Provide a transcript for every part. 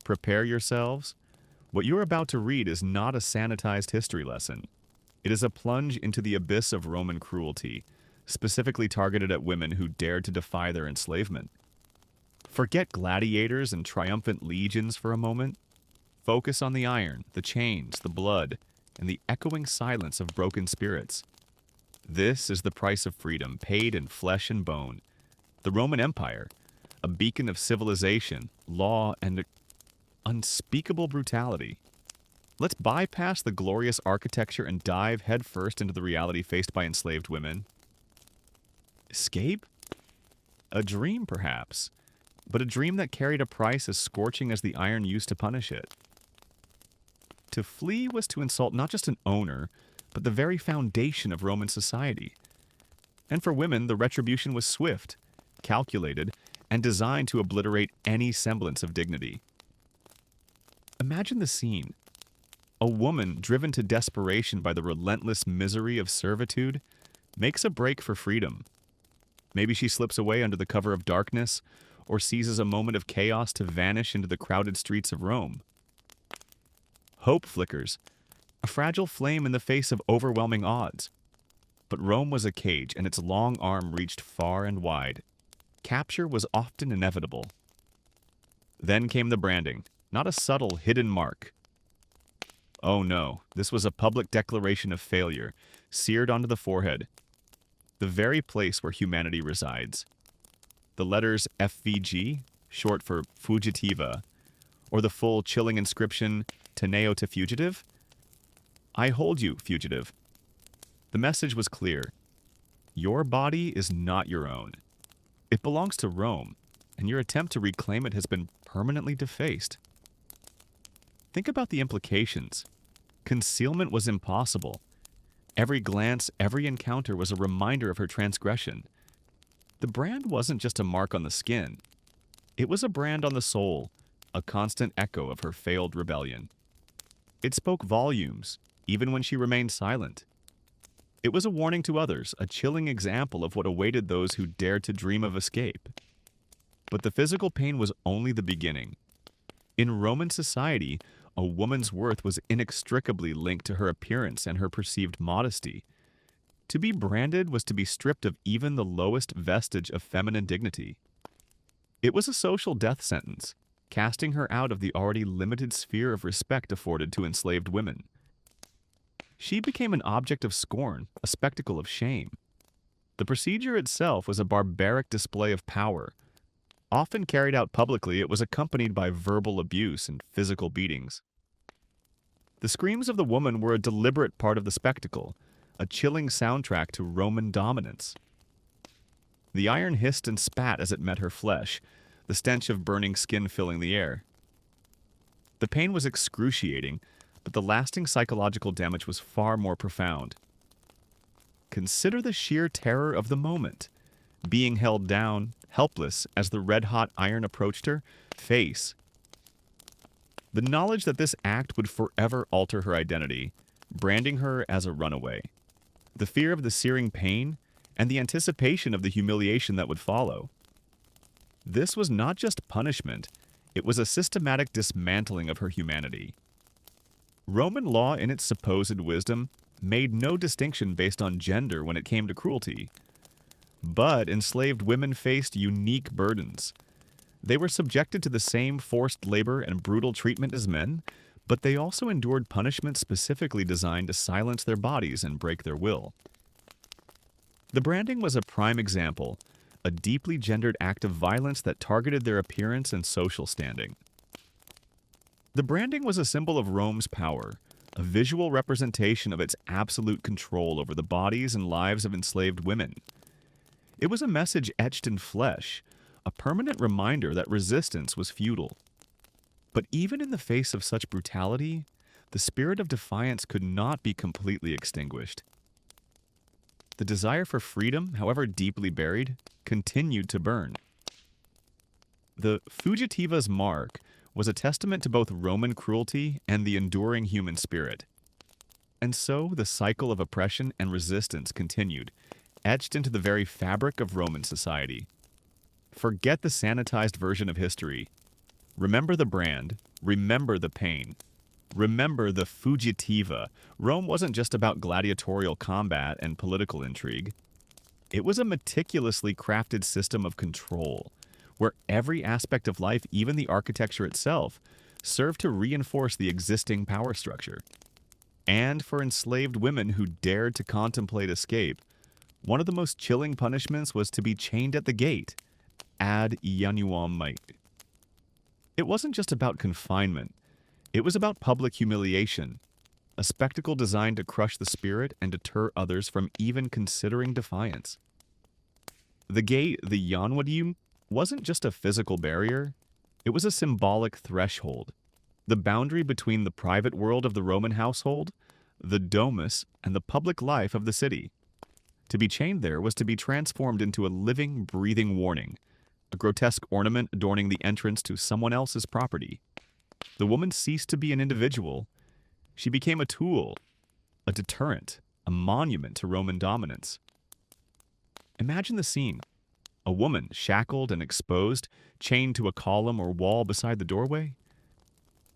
Prepare yourselves. What you're about to read is not a sanitized history lesson. It is a plunge into the abyss of Roman cruelty, specifically targeted at women who dared to defy their enslavement. Forget gladiators and triumphant legions for a moment. Focus on the iron, the chains, the blood, and the echoing silence of broken spirits. This is the price of freedom, paid in flesh and bone. The Roman Empire, a beacon of civilization, law, and unspeakable brutality. Let's bypass the glorious architecture and dive headfirst into the reality faced by enslaved women. Escape? A dream, perhaps, but a dream that carried a price as scorching as the iron used to punish it. To flee was to insult not just an owner, but the very foundation of Roman society. And for women, the retribution was swift, calculated, and designed to obliterate any semblance of dignity. Imagine the scene. A woman, driven to desperation by the relentless misery of servitude, makes a break for freedom. Maybe she slips away under the cover of darkness, or seizes a moment of chaos to vanish into the crowded streets of Rome. Hope flickers, a fragile flame in the face of overwhelming odds. But Rome was a cage, and its long arm reached far and wide. Capture was often inevitable. Then came the branding, not a subtle, hidden mark. Oh no, this was a public declaration of failure, seared onto the forehead, the very place where humanity resides. The letters FVG, short for fugitiva, or the full chilling inscription, Teneo to fugitive? I hold you, fugitive. The message was clear. Your body is not your own. It belongs to Rome, and your attempt to reclaim it has been permanently defaced. Think about the implications. Concealment was impossible. Every glance, every encounter was a reminder of her transgression. The brand wasn't just a mark on the skin. It was a brand on the soul, a constant echo of her failed rebellion. It spoke volumes, even when she remained silent. It was a warning to others, a chilling example of what awaited those who dared to dream of escape. But the physical pain was only the beginning. In Roman society, a woman's worth was inextricably linked to her appearance and her perceived modesty. To be branded was to be stripped of even the lowest vestige of feminine dignity. It was a social death sentence, casting her out of the already limited sphere of respect afforded to enslaved women. She became an object of scorn, a spectacle of shame. The procedure itself was a barbaric display of power. Often carried out publicly, it was accompanied by verbal abuse and physical beatings. The screams of the woman were a deliberate part of the spectacle, a chilling soundtrack to Roman dominance. The iron hissed and spat as it met her flesh, the stench of burning skin filling the air. The pain was excruciating, but the lasting psychological damage was far more profound. Consider the sheer terror of the moment. Being held down, helpless, as the red-hot iron approached her face. The knowledge that this act would forever alter her identity, branding her as a runaway. The fear of the searing pain, and the anticipation of the humiliation that would follow. This was not just punishment, it was a systematic dismantling of her humanity. Roman law, in its supposed wisdom, made no distinction based on gender when it came to cruelty. But enslaved women faced unique burdens. They were subjected to the same forced labor and brutal treatment as men, but they also endured punishment specifically designed to silence their bodies and break their will. The branding was a prime example, a deeply gendered act of violence that targeted their appearance and social standing. The branding was a symbol of Rome's power, a visual representation of its absolute control over the bodies and lives of enslaved women. It was a message etched in flesh, a permanent reminder that resistance was futile. But even in the face of such brutality, the spirit of defiance could not be completely extinguished. The desire for freedom, however deeply buried, continued to burn. The fugitiva's mark was a testament to both Roman cruelty and the enduring human spirit. And so the cycle of oppression and resistance continued, etched into the very fabric of Roman society. Forget the sanitized version of history. Remember the brand, remember the pain. Remember the fugitiva. Rome wasn't just about gladiatorial combat and political intrigue. It was a meticulously crafted system of control, where every aspect of life, even the architecture itself, served to reinforce the existing power structure. And for enslaved women who dared to contemplate escape, one of the most chilling punishments was to be chained at the gate, ad ianuam mait. It wasn't just about confinement. It was about public humiliation, a spectacle designed to crush the spirit and deter others from even considering defiance. The gate, the Ianwadium, wasn't just a physical barrier, it was a symbolic threshold, the boundary between the private world of the Roman household, the domus, and the public life of the city. To be chained there was to be transformed into a living, breathing warning, a grotesque ornament adorning the entrance to someone else's property. The woman ceased to be an individual. She became a tool, a deterrent, a monument to Roman dominance. Imagine the scene. A woman, shackled and exposed, chained to a column or wall beside the doorway.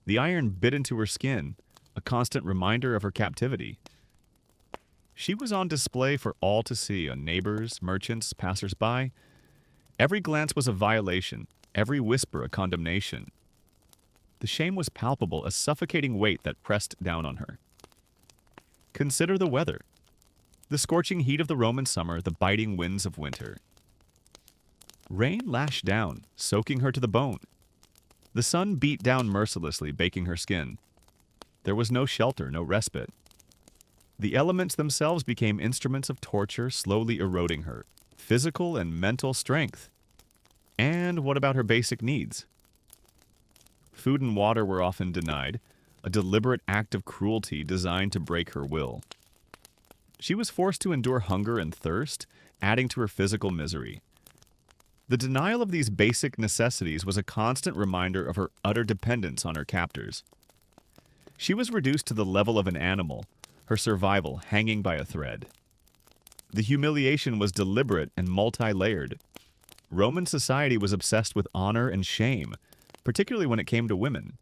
The iron bit into her skin, a constant reminder of her captivity. She was on display for all to see on neighbors, merchants, passers-by. Every glance was a violation, every whisper a condemnation. The shame was palpable, a suffocating weight that pressed down on her. Consider the weather. The scorching heat of the Roman summer, the biting winds of winter. Rain lashed down, soaking her to the bone. The sun beat down mercilessly, baking her skin. There was no shelter, no respite. The elements themselves became instruments of torture, slowly eroding her physical and mental strength. And what about her basic needs? Food and water were often denied, a deliberate act of cruelty designed to break her will. She was forced to endure hunger and thirst, adding to her physical misery. The denial of these basic necessities was a constant reminder of her utter dependence on her captors. She was reduced to the level of an animal, her survival hanging by a thread. The humiliation was deliberate and multi-layered. Roman society was obsessed with honor and shame, particularly when it came to women.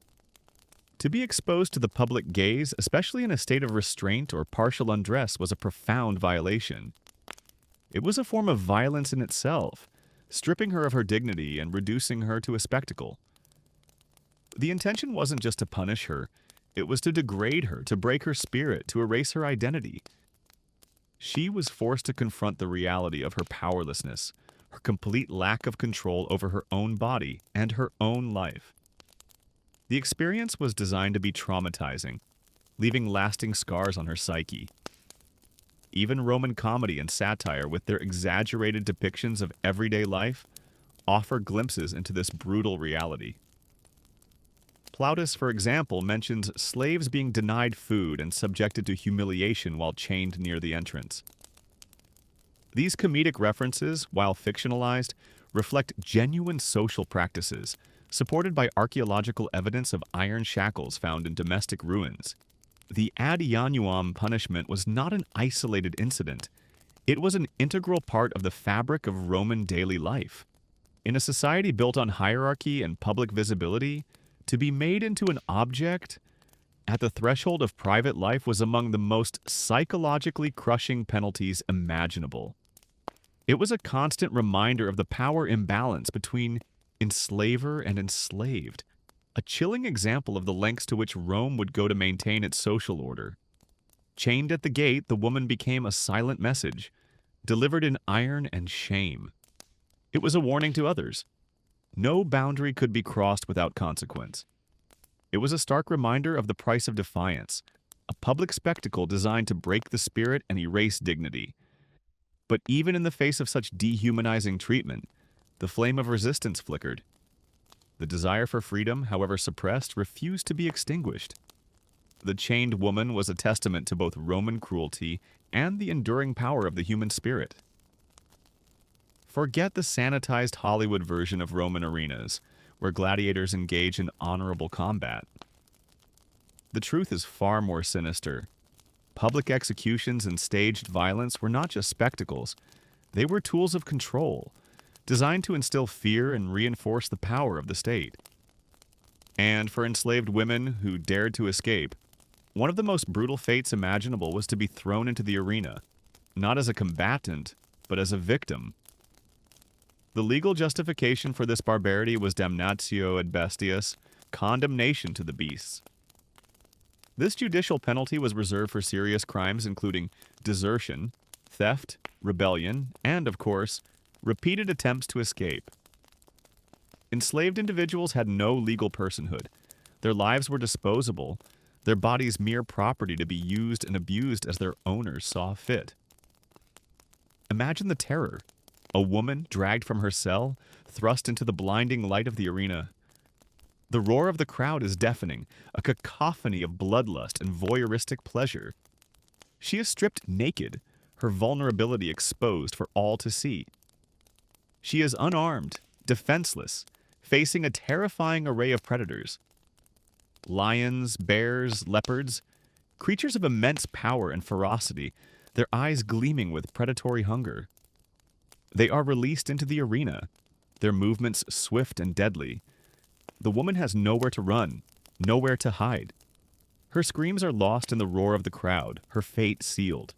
To be exposed to the public gaze, especially in a state of restraint or partial undress, was a profound violation. It was a form of violence in itself, stripping her of her dignity and reducing her to a spectacle. The intention wasn't just to punish her, it was to degrade her, to break her spirit, to erase her identity. She was forced to confront the reality of her powerlessness, her complete lack of control over her own body and her own life. The experience was designed to be traumatizing, leaving lasting scars on her psyche. Even Roman comedy and satire, with their exaggerated depictions of everyday life, offer glimpses into this brutal reality. Plautus, for example, mentions slaves being denied food and subjected to humiliation while chained near the entrance. These comedic references, while fictionalized, reflect genuine social practices, supported by archaeological evidence of iron shackles found in domestic ruins. The ad ianuam punishment was not an isolated incident. It was an integral part of the fabric of Roman daily life. In a society built on hierarchy and public visibility, to be made into an object at the threshold of private life was among the most psychologically crushing penalties imaginable. It was a constant reminder of the power imbalance between enslaver and enslaved, a chilling example of the lengths to which Rome would go to maintain its social order. Chained at the gate, the woman became a silent message, delivered in iron and shame. It was a warning to others. No boundary could be crossed without consequence. It was a stark reminder of the price of defiance, a public spectacle designed to break the spirit and erase dignity. But even in the face of such dehumanizing treatment, the flame of resistance flickered. The desire for freedom, however suppressed, refused to be extinguished. The chained woman was a testament to both Roman cruelty and the enduring power of the human spirit. Forget the sanitized Hollywood version of Roman arenas, where gladiators engage in honorable combat. The truth is far more sinister. Public executions and staged violence were not just spectacles, they were tools of control, designed to instill fear and reinforce the power of the state. And for enslaved women who dared to escape, one of the most brutal fates imaginable was to be thrown into the arena, not as a combatant, but as a victim. The legal justification for this barbarity was damnatio ad bestias, condemnation to the beasts. This judicial penalty was reserved for serious crimes including desertion, theft, rebellion, and, of course, repeated attempts to escape. Enslaved individuals had no legal personhood. Their lives were disposable, their bodies mere property to be used and abused as their owners saw fit. Imagine the terror. A woman dragged from her cell, thrust into the blinding light of the arena. The roar of the crowd is deafening, a cacophony of bloodlust and voyeuristic pleasure. She is stripped naked, her vulnerability exposed for all to see. She is unarmed, defenseless, facing a terrifying array of predators. Lions, bears, leopards, creatures of immense power and ferocity, their eyes gleaming with predatory hunger. They are released into the arena, their movements swift and deadly. The woman has nowhere to run, nowhere to hide. Her screams are lost in the roar of the crowd, her fate sealed.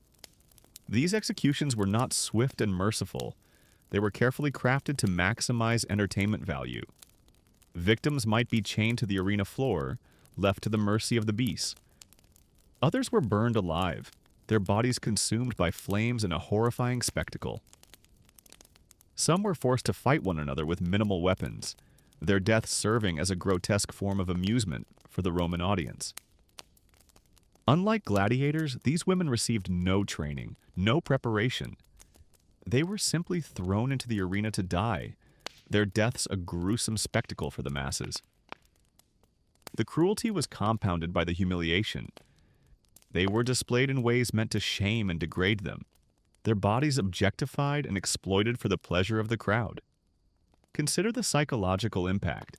These executions were not swift and merciful. They were carefully crafted to maximize entertainment value. Victims might be chained to the arena floor, left to the mercy of the beasts. Others were burned alive, their bodies consumed by flames in a horrifying spectacle. Some were forced to fight one another with minimal weapons, their deaths serving as a grotesque form of amusement for the Roman audience. Unlike gladiators, these women received no training, no preparation. They were simply thrown into the arena to die, their deaths a gruesome spectacle for the masses. The cruelty was compounded by the humiliation. They were displayed in ways meant to shame and degrade them, their bodies objectified and exploited for the pleasure of the crowd. Consider the psychological impact,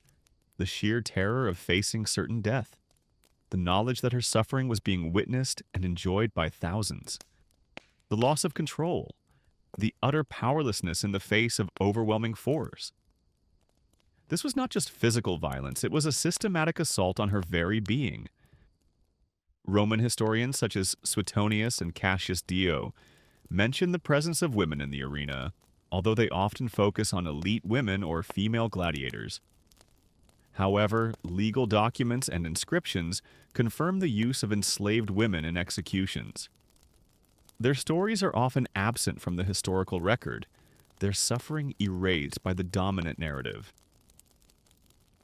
the sheer terror of facing certain death, the knowledge that her suffering was being witnessed and enjoyed by thousands, the loss of control, the utter powerlessness in the face of overwhelming force. This was not just physical violence, it was a systematic assault on her very being. Roman historians such as Suetonius and Cassius Dio mention the presence of women in the arena, although they often focus on elite women or female gladiators. However, legal documents and inscriptions confirm the use of enslaved women in executions. Their stories are often absent from the historical record, their suffering erased by the dominant narrative.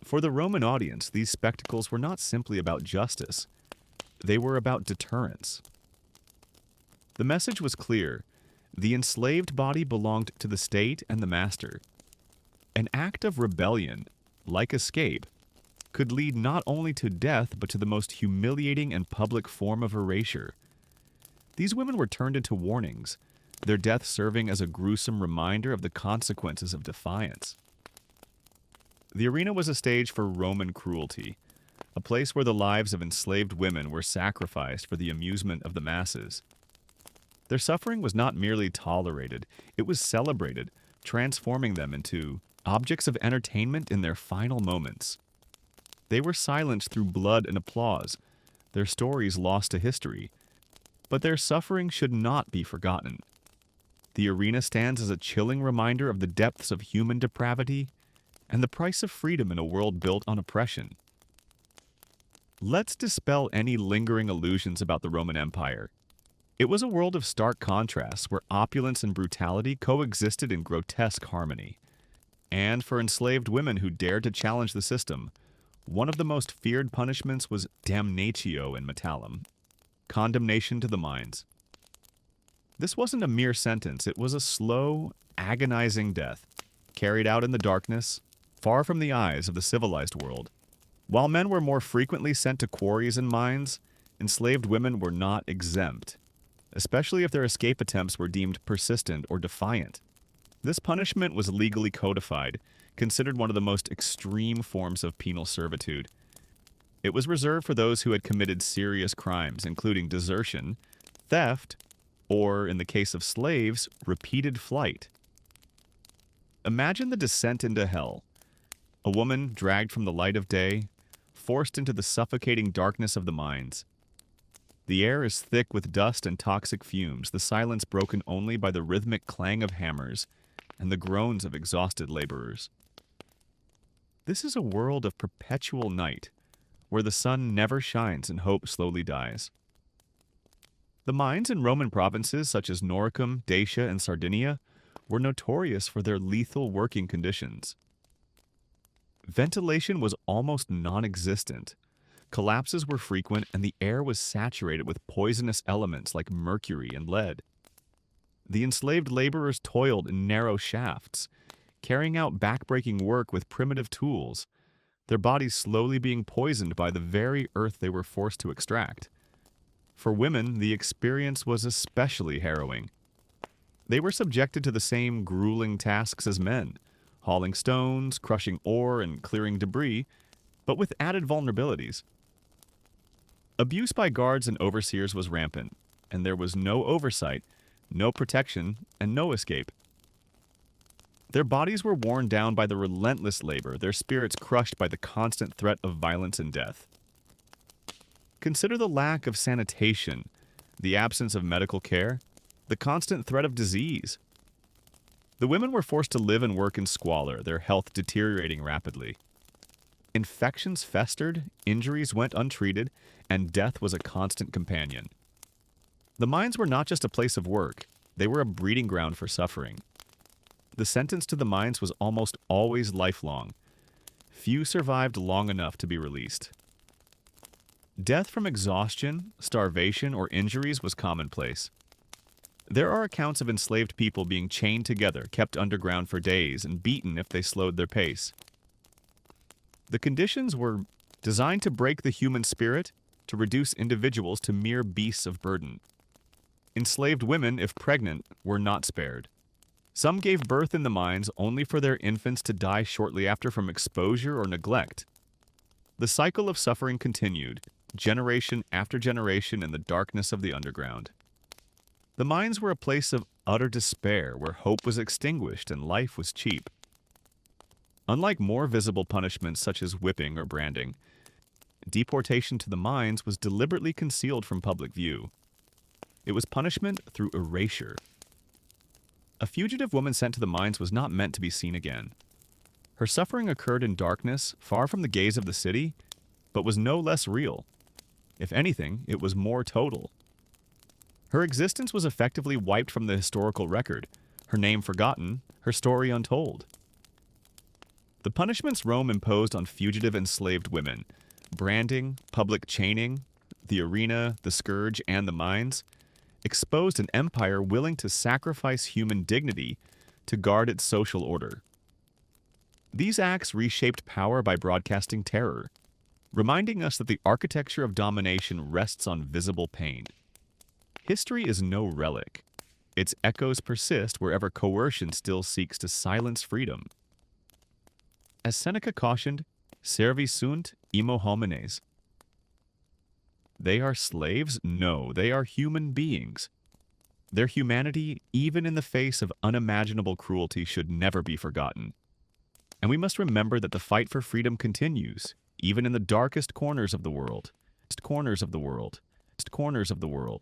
For the Roman audience, these spectacles were not simply about justice. They were about deterrence. The message was clear. The enslaved body belonged to the state and the master. An act of rebellion, like escape, could lead not only to death but to the most humiliating and public form of erasure. These women were turned into warnings, their death serving as a gruesome reminder of the consequences of defiance. The arena was a stage for Roman cruelty, a place where the lives of enslaved women were sacrificed for the amusement of the masses. Their suffering was not merely tolerated, it was celebrated, transforming them into objects of entertainment in their final moments. They were silenced through blood and applause, their stories lost to history, but their suffering should not be forgotten. The arena stands as a chilling reminder of the depths of human depravity and the price of freedom in a world built on oppression. Let's dispel any lingering illusions about the Roman Empire. It was a world of stark contrasts where opulence and brutality coexisted in grotesque harmony. And for enslaved women who dared to challenge the system, one of the most feared punishments was damnatio in metallum, condemnation to the mines. This wasn't a mere sentence, it was a slow, agonizing death, carried out in the darkness, far from the eyes of the civilized world. While men were more frequently sent to quarries and mines, enslaved women were not exempt, especially if their escape attempts were deemed persistent or defiant. This punishment was legally codified, considered one of the most extreme forms of penal servitude. It was reserved for those who had committed serious crimes, including desertion, theft, or, in the case of slaves, repeated flight. Imagine the descent into hell. A woman dragged from the light of day, forced into the suffocating darkness of the mines. The air is thick with dust and toxic fumes, the silence broken only by the rhythmic clang of hammers and the groans of exhausted laborers. This is a world of perpetual night, where the sun never shines and hope slowly dies. The mines in Roman provinces such as Noricum, Dacia, and Sardinia were notorious for their lethal working conditions. Ventilation was almost non-existent. Collapses were frequent, and the air was saturated with poisonous elements like mercury and lead. The enslaved laborers toiled in narrow shafts, carrying out backbreaking work with primitive tools, their bodies slowly being poisoned by the very earth they were forced to extract. For women, the experience was especially harrowing. They were subjected to the same grueling tasks as men, hauling stones, crushing ore, and clearing debris, but with added vulnerabilities. Abuse by guards and overseers was rampant, and there was no oversight, no protection, and no escape. Their bodies were worn down by the relentless labor, their spirits crushed by the constant threat of violence and death. Consider the lack of sanitation, the absence of medical care, the constant threat of disease. The women were forced to live and work in squalor, their health deteriorating rapidly. Infections festered, injuries went untreated, and death was a constant companion. The mines were not just a place of work, they were a breeding ground for suffering. The sentence to the mines was almost always lifelong. Few survived long enough to be released. Death from exhaustion, starvation, or injuries was commonplace. There are accounts of enslaved people being chained together, kept underground for days, and beaten if they slowed their pace. The conditions were designed to break the human spirit, to reduce individuals to mere beasts of burden. Enslaved women, if pregnant, were not spared. Some gave birth in the mines only for their infants to die shortly after from exposure or neglect. The cycle of suffering continued, generation after generation in the darkness of the underground. The mines were a place of utter despair where hope was extinguished and life was cheap. Unlike more visible punishments such as whipping or branding, deportation to the mines was deliberately concealed from public view. It was punishment through erasure. A fugitive woman sent to the mines was not meant to be seen again. Her suffering occurred in darkness, far from the gaze of the city, but was no less real. If anything, it was more total. Her existence was effectively wiped from the historical record, her name forgotten, her story untold. The punishments Rome imposed on fugitive enslaved women, branding, public chaining, the arena, the scourge, and the mines, exposed an empire willing to sacrifice human dignity to guard its social order. These acts reshaped power by broadcasting terror, reminding us that the architecture of domination rests on visible pain. History is no relic. Its echoes persist wherever coercion still seeks to silence freedom. As Seneca cautioned, servi sunt imo homines. They are slaves? No, they are human beings. Their humanity, even in the face of unimaginable cruelty, should never be forgotten. And we must remember that the fight for freedom continues, even in the darkest corners of the world. Corners of the world. Corners of the world.